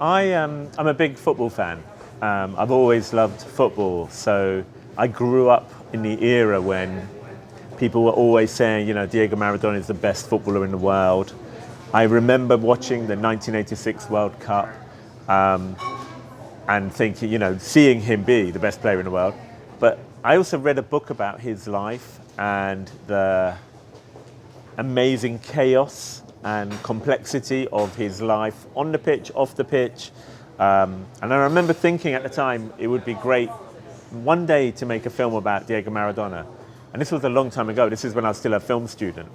I'm a big football fan. I've always loved football, so I grew up in the era when people were always saying, Diego Maradona is the best footballer in the world. I remember watching the 1986 World Cup and thinking, seeing him be the best player in the world. But I also read a book about his life and the amazing chaos and complexity of his life on the pitch, off the pitch. And I remember thinking at the time it would be great one day to make a film about Diego Maradona. And this was a long time ago. This is when I was still a film student.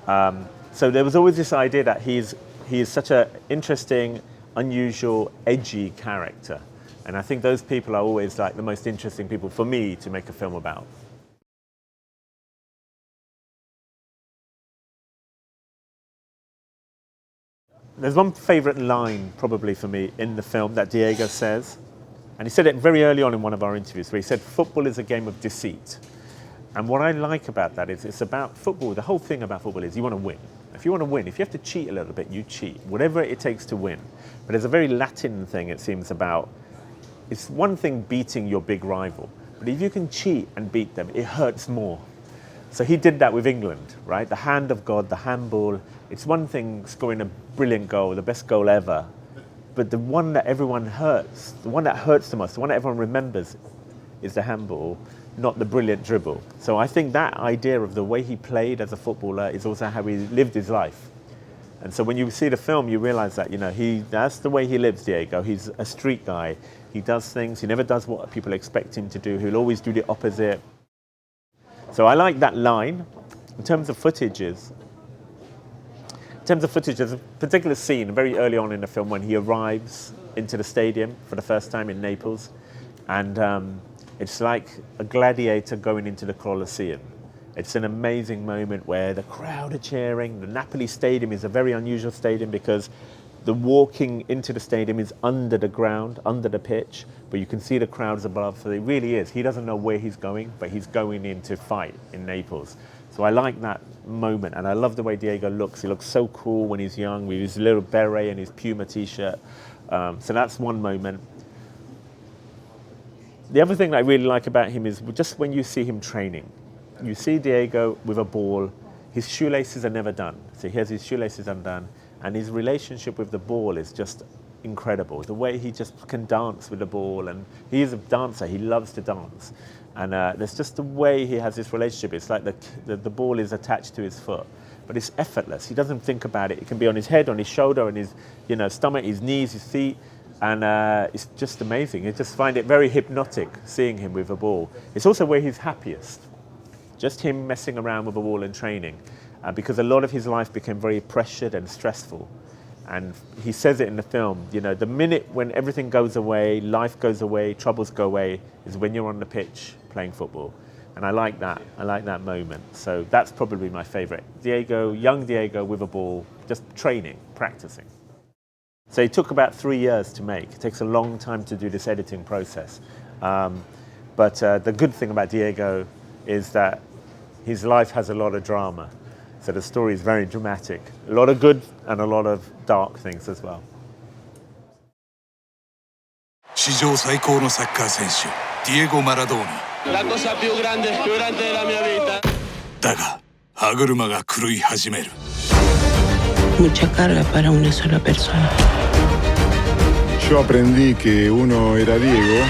So there was always this idea that he is such an interesting, unusual, edgy character. And I think those people are always like the most interesting people for me to make a film about. There's one favourite line probably for me in the film that Diego says, and he said it very early on in one of our interviews, where he said football is a game of deceit. And what I like about that is it's about football. The whole thing about football is you want to win. If you want to win, if you have to cheat a little bit, you cheat, whatever it takes to win. But there's a very Latin thing, it seems, about it's one thing beating your big rival, but if you can cheat and beat them, it hurts more. So he did that with England, right? The hand of God, the handball. It's one thing scoring a brilliant goal, the best goal ever, but the one that everyone hurts, the one that hurts the most, the one that everyone remembers is the handball, not the brilliant dribble. So I think that idea of the way he played as a footballer is also how he lived his life. And so when you see the film, you realize that, that's the way he lives, Diego. He's a street guy. He does things, he never does what people expect him to do. He'll always do the opposite. So I like that line. In terms of footages, there's a particular scene very early on in the film when he arrives into the stadium for the first time in Naples. And it's like a gladiator going into the Colosseum. It's an amazing moment where the crowd are cheering. The Napoli stadium is a very unusual stadium because the walking into the stadium is under the ground, under the pitch, but you can see the crowds above. So it really is. He doesn't know where he's going, but he's going in to fight in Naples. So I like that moment, and I love the way Diego looks. He looks so cool when he's young with his little beret and his Puma t-shirt. So that's one moment. The other thing that I really like about him is just when you see him training. You see Diego with a ball, his shoelaces are never done. So he has his shoelaces undone, and his relationship with the ball is just incredible. The way he just can dance with the ball, and he is a dancer, he loves to dance. And there's just the way he has this relationship. It's like the ball is attached to his foot, but it's effortless. He doesn't think about it. It can be on his head, on his shoulder, on his stomach, his knees, his feet. And it's just amazing. You just find it very hypnotic seeing him with a ball. It's also where he's happiest. Just him messing around with a ball and training. Because a lot of his life became very pressured and stressful. And he says it in the film, the minute when everything goes away, life goes away, troubles go away, is when you're on the pitch playing football. And I like that. I like that moment. So that's probably my favorite. Diego, young Diego with a ball, just training, practicing. So it took about 3 years to make. It takes a long time to do this editing process. But the good thing about Diego is that his life has a lot of drama. So the story is very dramatic. A lot of good and a lot of dark things as well. 史上最高のサッカー選手、ディエゴ・マラドーナ。La cosa più grande della mia vita. だが、歯車が狂い始める。Mucha carga para una sola persona. Yo aprendí que uno era Diego.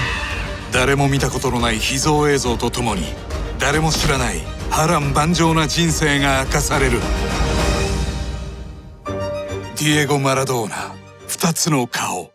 誰も見たことのない秘蔵映像とともに、誰も知らない波乱万丈な人生が明かされる。ディエゴ・マラドーナ、二つの顔。